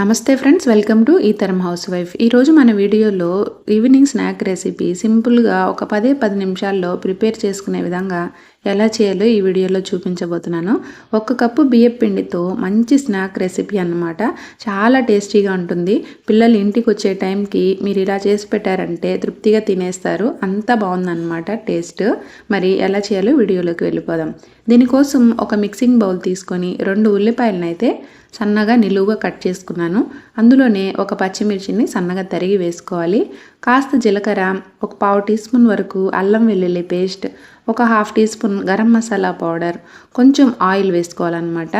నమస్తే friends, welcome to ఈ తరం హౌస్ వైఫ్. ఈరోజు మన వీడియోలో ఈవినింగ్ స్నాక్ రెసిపీ సింపుల్గా ఒక 10 నిమిషాల్లో ప్రిపేర్ చేసుకునే విధంగా ఎలా చేయాలో ఈ వీడియోలో చూపించబోతున్నాను. 1 కప్పు బియ్యపు పిండితో మంచి స్నాక్ రెసిపీ అన్నమాట. చాలా టేస్టీగా ఉంటుంది. పిల్లలు ఇంటికి వచ్చే టైంకి మీరు ఇలా చేసి పెట్టారంటే తృప్తిగా తినేస్తారు. అంత బాగుందన్నమాట టేస్ట్. మరి ఎలా చేయాలో వీడియోలోకి వెళ్ళిపోదాం. దీనికోసం ఒక మిక్సింగ్ బౌల్ తీసుకొని 2 ఉల్లిపాయలను అయితే సన్నగా నిలువుగా కట్ చేసుకున్నాను. అందులోనే ఒక పచ్చిమిర్చిని సన్నగా తరిగి వేసుకోవాలి. కాస్త జీలకర్ర, ఒక 1/2 టీ స్పూన్ వరకు అల్లం వెల్లుల్లి పేస్ట్, ఒక 1/2 teaspoon garam masala powder, కొంచెం ఆయిల్ వేసుకోవాలన్నమాట.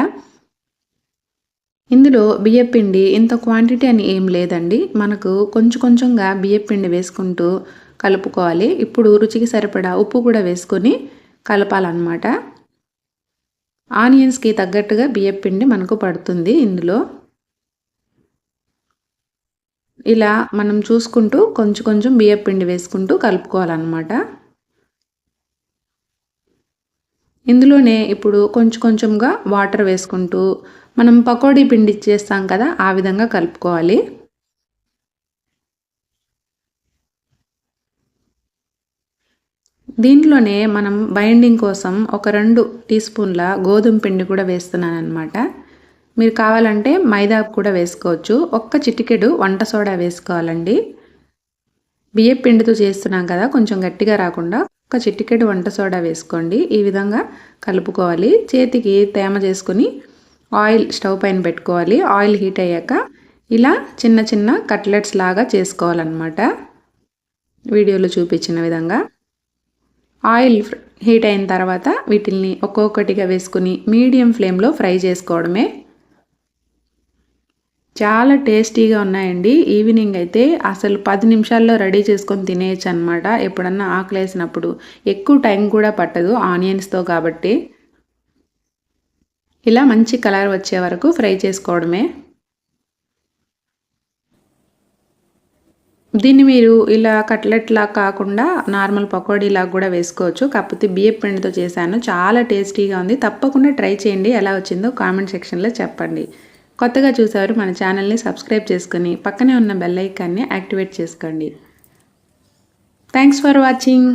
ఇందులో బియ్యపిండి ఇంత క్వాంటిటీ అని ఏం లేదండి. మనకు కొంచెంగా బియ్యపిండి వేసుకుంటూ కలుపుకోవాలి. ఇప్పుడు రుచికి సరిపడా ఉప్పు కూడా వేసుకొని కలపాలన్నమాట. ఆనియన్స్కి తగ్గట్టుగా బియ్యపిండి మనకు పడుతుంది. ఇందులో ఇలా మనం చూసుకుంటూ కొంచెం బియ్యపిండి వేసుకుంటూ కలుపుకోవాలన్నమాట. ఇందులోనే ఇప్పుడు కొంచెంగా వాటర్ వేసుకుంటూ మనం పకోడీ పిండి చేస్తాం కదా, ఆ విధంగా కలుపుకోవాలి. దీంట్లోనే మనం బైండింగ్ కోసం ఒక 2 టీ స్పూన్ల గోధుమ పిండి కూడా వేస్తున్నాను అనమాట. మీరు కావాలంటే మైదా కూడా వేసుకోవచ్చు. ఒక్క చిటికెడు వంట సోడా వేసుకోవాలండి. బియ్యం పిండితో చేస్తున్నాం కదా, కొంచెం గట్టిగా రాకుండా ఒక చిటికెడు వంట సోడా వేసుకోండి. ఈ విధంగా కలుపుకోవాలి. చేతికి తేమ చేసుకొని ఆయిల్ స్టవ్ పైన పెట్టుకోవాలి. ఆయిల్ హీట్ అయ్యాక ఇలా చిన్న కట్లెట్స్ లాగా చేసుకోవాలన్నమాట. వీడియోలో చూపించిన విధంగా ఆయిల్ హీట్ అయిన తర్వాత వీటిల్ని ఒక్కొక్కటిగా వేసుకుని మీడియం ఫ్లేమ్లో ఫ్రై చేసుకోవడమే. చాలా టేస్టీగా ఉన్నాయండి. ఈవినింగ్ అయితే అసలు 10 నిమిషాల్లో రెడీ చేసుకొని తినేయచ్చు అనమాట. ఎప్పుడన్నా ఆకలేసినప్పుడు. ఎక్కువ టైం కూడా పట్టదు ఆనియన్స్తో కాబట్టి. ఇలా మంచి కలర్ వచ్చే వరకు ఫ్రై చేసుకోవడమే. దీన్ని మీరు ఇలా కట్లెట్లా కాకుండా నార్మల్ పకోడీలాగా కూడా వేసుకోవచ్చు. కాకపోతే బియ్యపు పిండితో చేశాను. చాలా టేస్టీగా ఉంది. తప్పకుండా ట్రై చేయండి. ఎలా వచ్చిందో కామెంట్ సెక్షన్లో చెప్పండి. కొత్తగా చూసేవారు మన ఛానల్ని సబ్స్క్రైబ్ చేసుకొని పక్కనే ఉన్న బెల్ ఐకాన్ని యాక్టివేట్ చేసుకోండి. Thanks for watching.